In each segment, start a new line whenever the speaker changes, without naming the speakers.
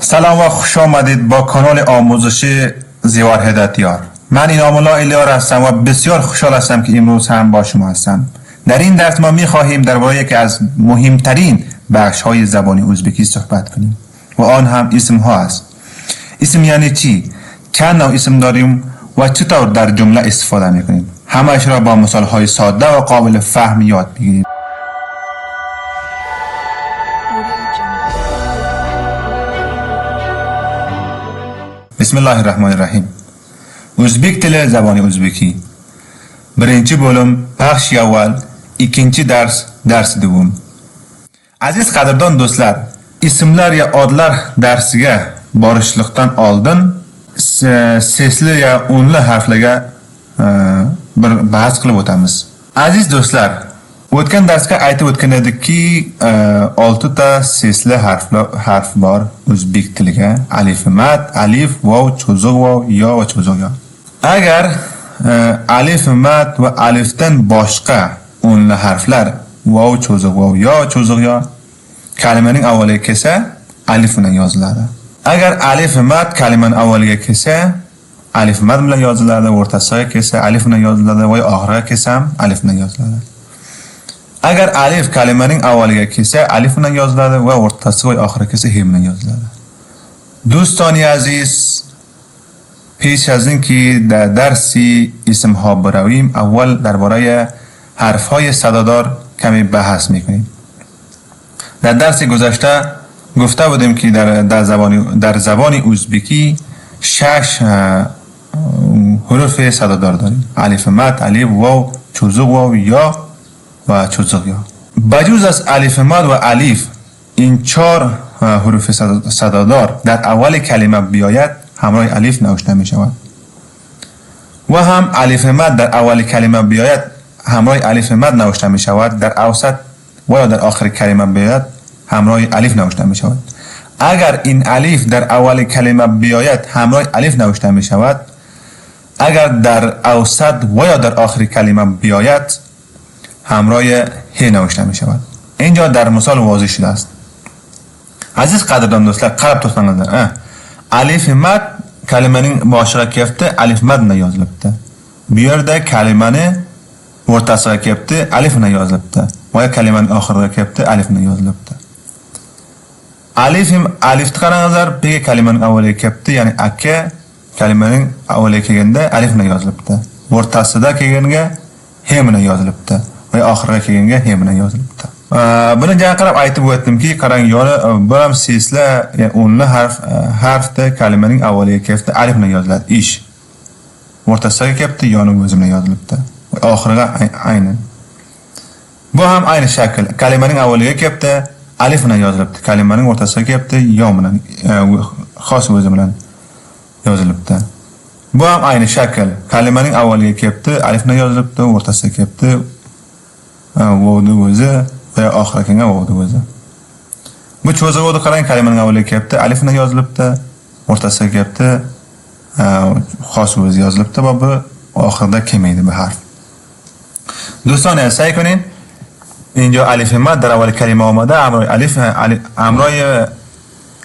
سلام و خوش آمدید با کانال آموزشی زیوار هدایتیار. من اینام الله الیار هستم و بسیار خوشحال هستم که امروز هم با شما هستم. در این درس ما می‌خواهیم درباره یکی از مهمترین بخش‌های زبان ازبکی صحبت کنیم و آن هم اسم ها است. اسم یعنی چی؟ چند نوع اسم داریم و چطور در جمله استفاده می‌کنیم؟ همه‌اش را با مثال‌های ساده و قابل فهم یاد بگیریم. بسم الله الرحمن الرحیم. O'zbek tili zaboni o'zbeki. Birinchi bo'lim بخش اول، ikkinchi dars دوم. Aziz qadrdon do'stlar, ismlar ya odlar darsiga borishlikdan oldin sesli ya unli harflarga bir bahs qilib o'tamiz. Aziz do'stlar, o'tgan darsga aytib o'tgan edikki, 6 ta sesli harf bor o'zbek tiliga: alif, mad, alif, vav, cho'ziq vav, yo va cho'ziq yo. Agar alif, mad va alifdan boshqa unli harflar vav, cho'ziq vav, yo, cho'ziq yo kalimaning avvaliga kelsa, alif bilan yoziladi. Agar alif, mad kalimaning avvaliga kelsa, alif, mad bilan yoziladi, o'rtasiga kelsa, alif bilan yoziladi va oxiriga kelsa ham alif bilan yoziladi. Agar alif kalimaning avvaliga kelsa, alif bilan yoziladi va o'rtasiga va oxiriga kelsa, he bilan yoziladi. Do'stoni aziz, پیش از اینکه در درسی اسم ها برویم، اول درباره حرف های صدادار کمی بحث میکنیم. در درس گذشته گفته بودیم که در زبان ازبکی 6 حروف صدادار داریم: الف، مد، الف، واو، چوزق واو، یا و چوزق یا. بجز از الف، مد و الف این 4 حروف صدادار در اول کلمه بیاید، همراه الف نوشته می شود. و هم الف مد در اول کلمه بیاید، همراه الف مد نوشته می شود. در اوسط و یا در آخر کلمه بیاید، همراه الف نوشته می شود. اگر این الف در اول کلمه بیاید، همراه الف نوشته می شود. اگر در اوسط و یا در آخر کلمه بیاید، همراه ه نوشته می شود. اینجا در مثال واضح شده است. عزیز قدردان دوستlar, qarab tursanizlar. Alif mad kalimaning boshiga kelibdi, alif mad bilan yozilibdi. Bu yerda kalimani o'rtasiga kelibdi, alif bilan yozilibdi. Va kalimaning oxiriga kelibdi, alif bilan yozilibdi. Alifni qarangizlar, bu kalimaning avvaliga kelibdi, ya'ni aka kalimaning avvaliga kelganda alif bilan yozilibdi. O'rtasida kelganga he bilan yozilibdi va oxiriga kelganga he bilan yozilibdi. Buni jang qarab aytib o'tdimki, qarang, yoni bir ham sesli, ya'ni unli harfda kalimaning avvaliga kelibdi, alif bilan yoziladi, ish. O'rtasiga kelibdi, yoni o'zi bilan yozilibdi. Oxiriga aynan. Bu ham ayni shakl. Kalimaning avvaliga kelibdi, alif bilan yozilibdi. Kalimaning o'rtasiga kelibdi, yo bilan, xos o'zi bilan yozilibdi. Bu ham ayni shakl. Kalimaning avvaliga kelibdi, alif bilan yozilibdi, o'rtasiga kelibdi, vovni o'zi ve oxiriga vovni o'zi. Bu cho'ziq vovni qarang, kalimaning avvaliga kelibdi, alif bilan yozilibdi, o'rtasiga kelibdi, xos o'zi yozilibdi va bu oxirida kelmaydi bu harf. Do'stlar, sa'y qiling. اینجا الف مد در اول کلمه آمده، همراه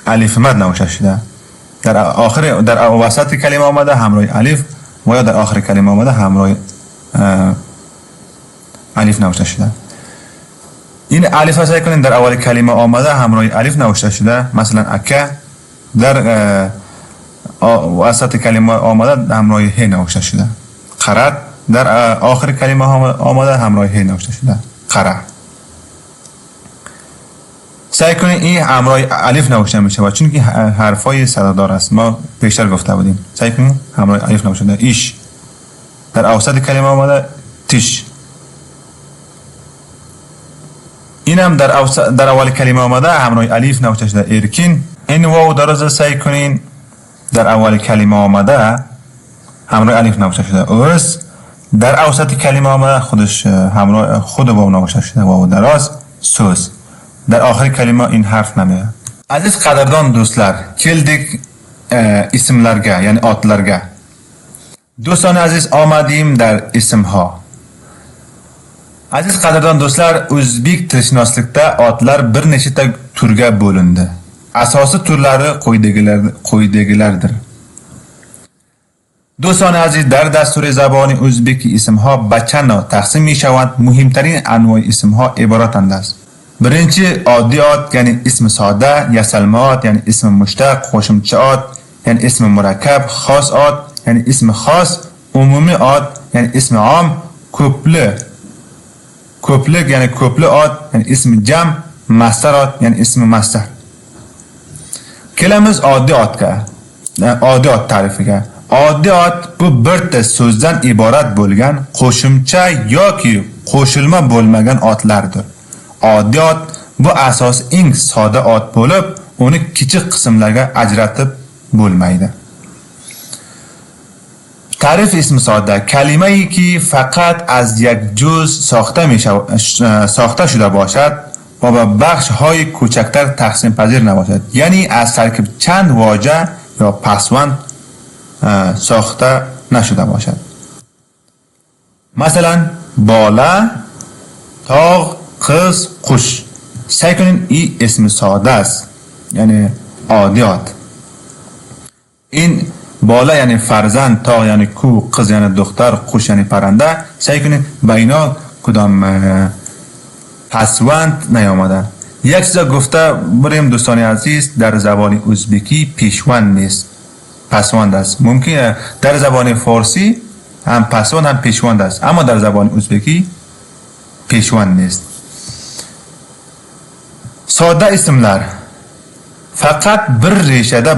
الف مد نوشته شده. در وسط کلمه آمده همراه الف و یا در آخر کلمه آمده همراه الف نوشته شده. این الف را سعی کنید در اول کلمه آمده همراه الف نوشته شده. مثلا اکه در وسط کلمه آمده همراه ه نوشته شده. قرات در آخر کلمه آمده همراه ه نوشته شده. قره. سعی کنید این همراه الف نوشته میشه و چون که حرفای صدادار است، ما پیشتر گفته بودیم. سعی کنید همراه الف نوشته شده. ایش در اوسط کلمه آمده تیش. اینم در اول کلمه آمده همراه الف نوشته شده. ارکین. این واو درز سعی کنین در اول کلمه آمده همراه الف نوشته شده. ارس در اوسط کلمه آمده خودش همراه خود واو نوشته شده. واو دراز. سوز در آخر کلمه این حرف نمیاد. Aziz qadrdon do'stlar, keldik ismlarga, ya'ni otlarga. Do'stlar aziz, omadim dar ismha. Aziz qadrdon do'stlar, o'zbek tilshunoslikda otlar bir nechta turga bo'lindi. Asosiy turlari quyidagilardir. دوستان عزیز، در دستور زبان ازبکی اسمها به چند نوع تقسیم می شوند. مهمترین انواع اسمها عبارتند است. birinchi oddiy ot ya'ni ism soda, yasalma ot ya'ni ism mushtaq, qo'shimcha ot ya'ni ism murakkab, xos ot ya'ni ism xos, umumiy ot ya'ni ism om, ko'plik ya'ni ko'pli ot ya'ni ism jam, masdar ot ya'ni ism masdar. Kelamiz oddiy otga, oddiy ot ta'rifiga. Oddiy ot bu birta so'zdan iborat bo'lgan qo'shimcha yoki qo'shilma bo'lmagan otlardir. Oddiy ot bu asos eng soda ot bo'lib, uni kichik qismlarga ajratib bo'lmaydi. Ta'rif ism soda کلمه‌ای که فقط از یک جز ساخته شده باشد و به بخش‌های کوچکتر تقسیم پذیر نباشد. یعنی از ترکیب چند واژه یا پسوند ساخته نشده باشد. مثلا بالا، تاغ، قز، قش. سعی کنین این اسم ساده است، یعنی عادیات. این بالا یعنی فرزند، تاغ یعنی کو، قز یعنی دختر، قش یعنی پرنده. سعی کنین به اینا کدام پسوند نیامده. یک چیز گفته بریم دوستان عزیز، در زبان ازبکی پیشوند نیست، پسوند است. ممکنه در زبان فارسی هم پسوند هم پیشوند است، اما در زبان ازبکی پیشوند نیست. Sodda ismlar faqat bir reshada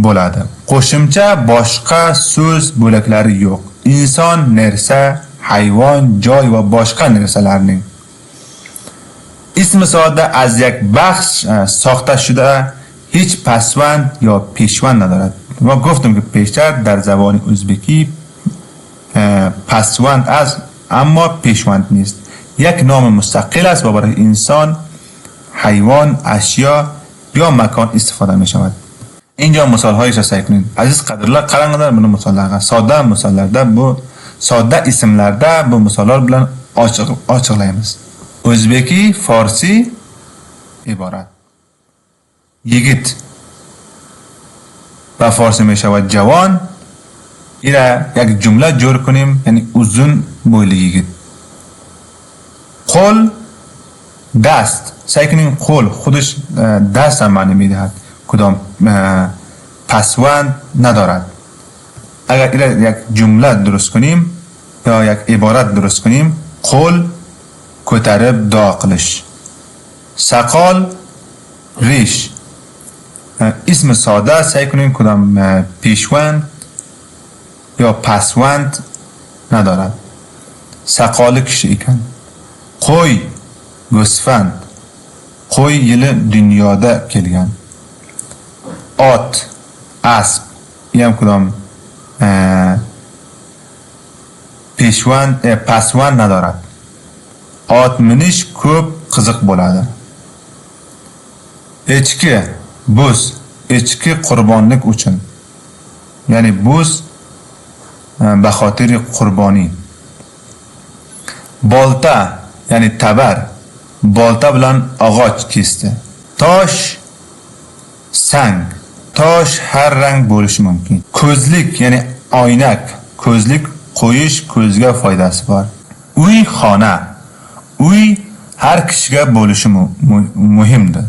bo'ladi. Qo'shimcha boshqa so'z bo'laklari yo'q. Inson, narsa, hayvon, joy va boshqa narsalarning ismi sodda az یک بخش ساخته شده هیچ پسوند یا پیشوند ندارد. و گفتم که پیشتر در زبان ازبکی پسوند است اما پیشوند نیست. یک نام مستقل است و برای انسان، حیوان، اشیا یا مکان استفاده می شود. اینجا مثال هایش را سعی کنید. Aziz qadrlar, qaranglar buni misollarga. Sodda misollarda bu sodda ismlarda bu misollar bilan ochiqlaymiz. O'zbeki, Farsi iborat. Yigit و فارسی می شود جوان. ایرا یک جمله جور کنیم، یعنی uzun boyli yigit. قول، دست. سعی کنیم قول خودش دست هم معنی میدهد، کدام پسوند ندارد. اگر ایرا یک جمله درست کنیم یا یک عبارت درست کنیم، قول کوترب داقلش، سقال ریش. اسم ساده سعی کنیم کدام پیشوند یا پسوند ندارد. سقال کشی کن. قوی، گوسفند. قوی یل دنیاده kelgan. ot، اسب. این هم کدام پیشوند پسوند ندارد. ot minish ko'p qiziq bo'ladi. Echki، buz. Echki qurbonlik uchun, ya'ni buz به خاطر قربانی. bolta ya'ni tabar. bolta bilan og'och kesdi. tosh، sang. tosh har rang bo'lishi mumkin. ko'zlik ya'ni oynak. ko'zlik qo'yish ko'zga foydasi bor. uy، xona. uy har kishiga bo'lishi muhimdir.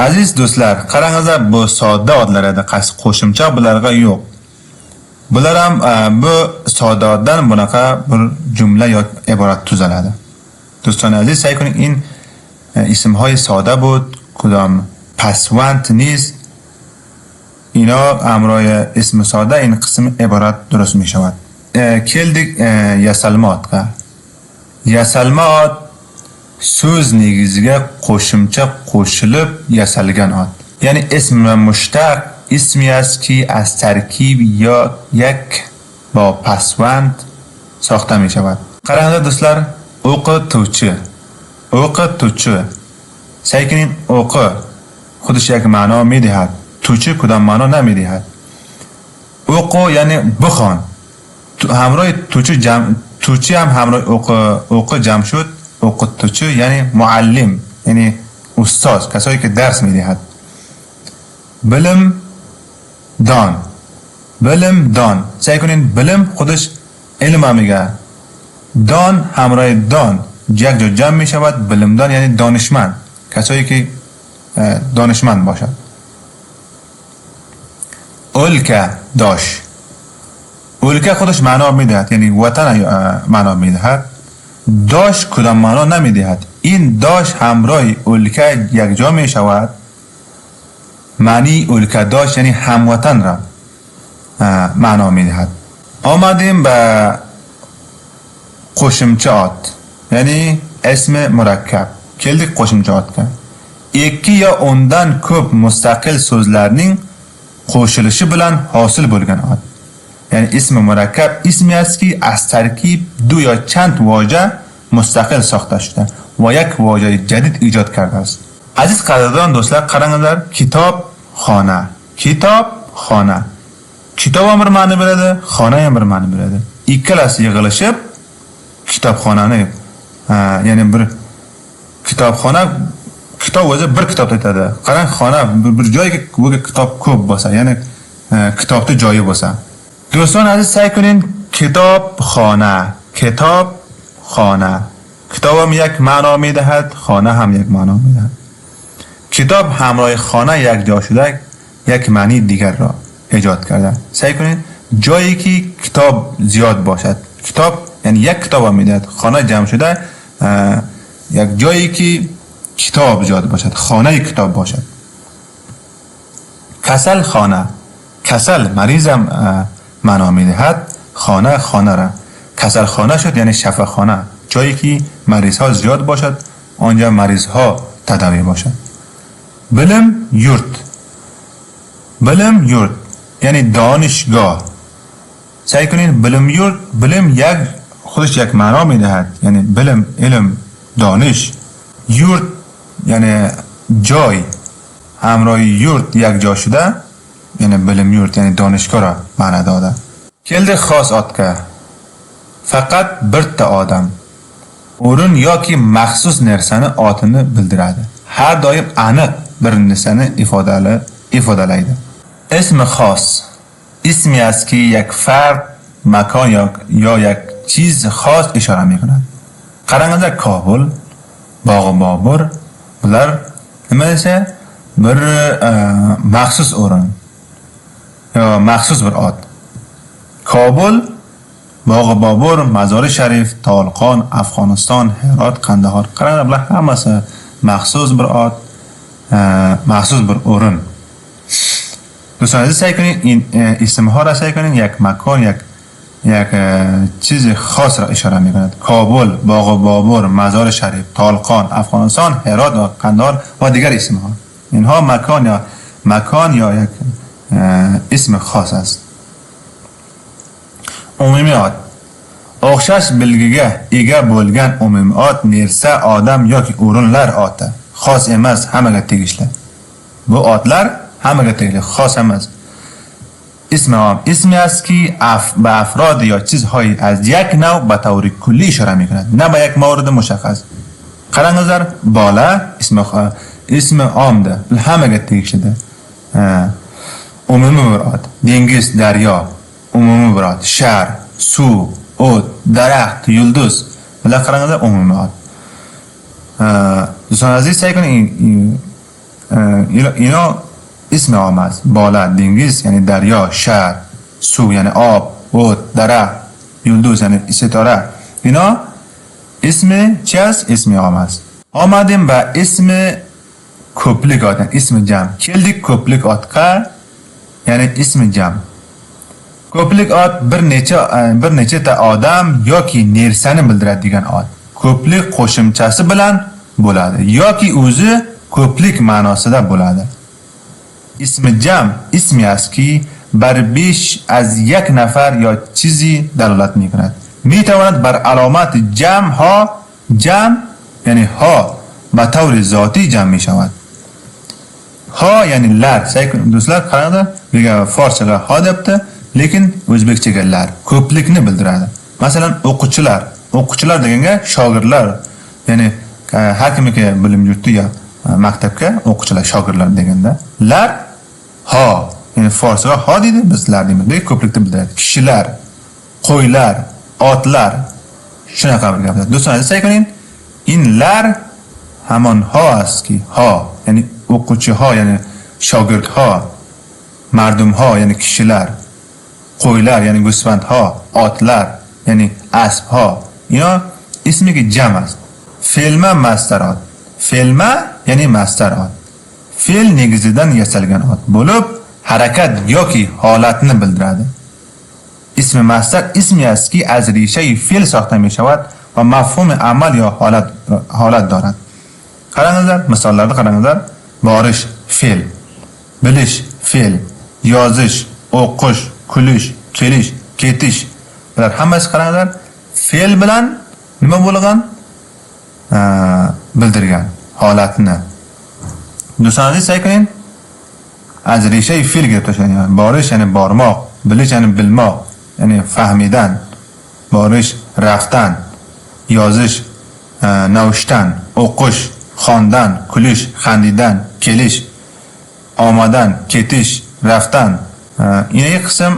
Aziz do'stlar, qarangizlar, bu sodda otlarida qo'shimcha bularga yo'q. Bular ham bu sodda otdan bunaqa bir jumla yoki iborat tuzaladi. Do'stlar aziz, سعی کنید این اسم‌های ساده بود، کدام پسوند نیست. اینا همراه اسم ساده این قسم عبارت درست می شود. keldik yasalmotga. Yasalmot so'z negiziga qo'shimcha qo'shilib yasalgan ot. Ya'ni ism mushtaq ismi است که از ترکیب یا یک با پسوند ساخته می شود. qaranglar do'stlar, o'qituvchi. o'qituvchi. سعی کنین o'qi خودش یک معنا می دهد، توچه کدام معنا نمی دهد. o'qi یعنی بخوان. همراه توچه هم همراه o'qi جمع شد. o'qituvchi یعنی معلم، یعنی استاد، کسایی که درس می دهد. bilim don. Bilim don. Sa'y kuning bilim خودش علم هم میگه. دان همراه دان یک جا جمع می شود. bilimdon یعنی دانشمند، کسایی که دانشمند باشد. اولکه داش. اولکه خودش معنا میدهد، یعنی وطن معنا میدهد. داش کدام معنا نمیدهد. این داش همراه اولکه یک جا می شود. معنی اولکه داش یعنی هموطن را معنا میدهد. آمدیم به qo'shimchaot ya'ni اسم murakkab. Keldik qo'shimchaotga. Ikki yo undan ko'p mustaqil so'zlarning qo'shilishi bilan hosil bo'lgan ot. Ya'ni ism murakkab ismi است که از ترکیب دو یا چند واژه مستقل ساخته شده و یک واژه جدید ایجاد کرده است. Aziz qadrdon do'stlar, qaranglar, kitob xona. Kitob xona. Kitob ham bir ma'no beradi, xona ham bir ma'no beradi. Ikkalasi yig'ilishib kitobxonani, ya'ni bir kitobxona, kitob o'zi bir kitob aytadi. Qarang, xona bir joyga bu kitob ko'p bo'lsa, ya'ni kitobning joyi bo'lsa. Do'stlar aziz, sa'y qiling kitobxona, kitobxona. Kitob ham یک ma'no میدهد، خانه هم یک معنا میدهد. کتاب همراه خانه یک جا شده یک معنی دیگر را ایجاد کرده. سعی کنید جایی که کتاب زیاد باشد. کتاب یعنی یک کتاب هم میدهد. خانه جمع شده یک جایی که کتاب زیاد باشد، خانه کتاب باشد. کسل خانه. کسل مریض هم معنا میدهد. خانه خانه را کسل خانه شد، یعنی شفا خانه، جایی که مریض ها زیاد باشد، آنجا مریض ها تداوی باشد. bilim yurt. bilim yurt یعنی دانشگاه. سعی کنید bilim yurt، bilim یک خودش یک معنا میدهد، یعنی bilim علم، دانش. یورت یعنی جای، همراه یورت یک جا شده، یعنی bilim yurt یعنی دانشگاه را معنا داده. keldi xos otga. faqat birta odam. o'rin yoki maxsus narsani otini bildiradi. Har doim aniq bir narsani ifodalaydi. اسم خاص اسمی است که یک فرد، مکان یا یک چیز خاص اشاره میکند. qaranglar، کابل، باغ بابر، bular nima desa bir maxsus o'rin yo maxsus bir ot. Kobul، باغ بابر، مزار شریف، طالقان، افغانستان، هرات، قندهار. qaranglar، bular hammasi maxsus bir ot، maxsus bir o'rin. دوستان عزیز، سعی کنید این اسم ها را سعی کنید یک مکان، یک چیز خاص را اشاره میکند. کابل، باغ بابر، مزار شریف، طالقان، افغانستان، هرات، قندهار و دیگر اسم ها. اینها مکان یا یک اسم خاص است. umumiyat o'xshash bilgiga ega bo'lgan umumiyat narsa, odam yoki o'rinlar oti. Xos emas, hammaga tegishli. Bu otlar hammaga tegishli, xos emas. اسم عام اسمی است که به افراد یا چیزهای از یک نوع به طور کلی اشاره میکند، نه به یک مورد مشخص. qaranglar، bola اسم عام ده، hammaga tegishli. umumiy bir ot. dengiz، daryo umumiy bir ot. shahar، suv، o't، daraxt، yulduz. bular qaranglar umumiy ot. do'stlar aziz، sa'y qiling اینا اسم عام است. بالا، dengiz یعنی دریا، شهر، سو یعنی آب، o't، درخت، یلدوز یعنی ستاره. اینا اسم چی است؟ اسم عام است. آمدیم به اسم ko'plik ot، اسم جمع. keldik ko'plik otga، ya'ni اسم جمع. ko'plik ot bir necha ta odam yoki narsani bildiradigan ot. ko'plik qo'shimchasi bilan bo'ladi yoki o'zi ko'plik ma'nosida bo'ladi. اسم جمع اسمی است که بر بیش از یک نفر یا چیزی دلالت می کند. می تواند بر علامت جمع یعنی ها به طور ذاتی جمع می شود. ها یعنی لر. دوستlar qaranglar، بگه فارسیga ها debdi، lekin o'zbekchaga lar. ko'plikni bildiradi. Masalan, o'quvchilar deganga shogirdlar, ya'ni har kimga bilim yurti ya maktabga o'quvchilar, shogirdlar deganda lar ha, ya'ni forsga ha deydi, bizlar deymiz. Bu ko'plikni bildiradi. Kishilar, qo'ylar, otlar shunaqa bir gaplar. Do'stlar, sayqiling. Inlar hamon ha astki, ha, ya'ni o'quvchi ha, ya'ni shogird ha, mardum ha, ya'ni kishilar, qo'ylar, ya'ni go'stvand ha, otlar, ya'ni asb ha. Ino ismiga jam است. Fe'lma mastarot. Fe'lma ya'ni mastarot. Fe'l negizidan yasalgan ot bo'lib, harakat yoki holatni bildiradi. اسم مصدر اسمی است که از ریشه فعل ساخته می شود و مفهوم عمل یا حالت دارد. qarangizlar, misollarni qarangizlar. Borish fe'l, bilish fe'l, yozish, o'qish, kulish, kelish, ketish. Bular hammasi qarangizlar, fe'l bilan nima bo'lgan? Bildirgan holatni. Do'stlarni sayqiling. Az rishay fe'l kelib tashlangan. Borish ya'ni bormoq, bilish ya'ni bilmoq, ya'ni fahmidan, borish raftan, yozish navishdan, o'qish xondan, kulish xandidan, kelish omadan, ketish raftan. این قسم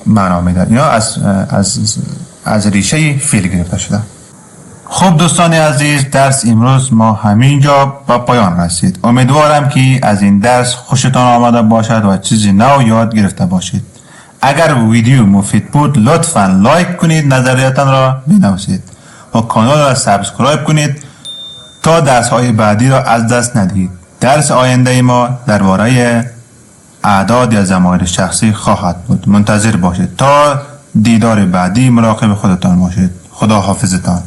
معنا میده. اینا از ریشه فعل گرفته شده. خب دوستان عزیز، درس امروز ما همینجا به پایان رسید. امیدوارم که از این درس خوشتان آمده باشد و چیزی نو یاد گرفته باشید. اگر ویدیو مفید بود لطفاً لایک کنید، نظریاتتان را بنویسید و کانال را سابسکرایب کنید تا درس های بعدی را از دست ندهید. درس آینده ما درباره اعداد یا ضمایر شخصی خواهد بود. منتظر باشید. تا دیدار بعدی مراقب خودتان باشید. خدا حافظتان.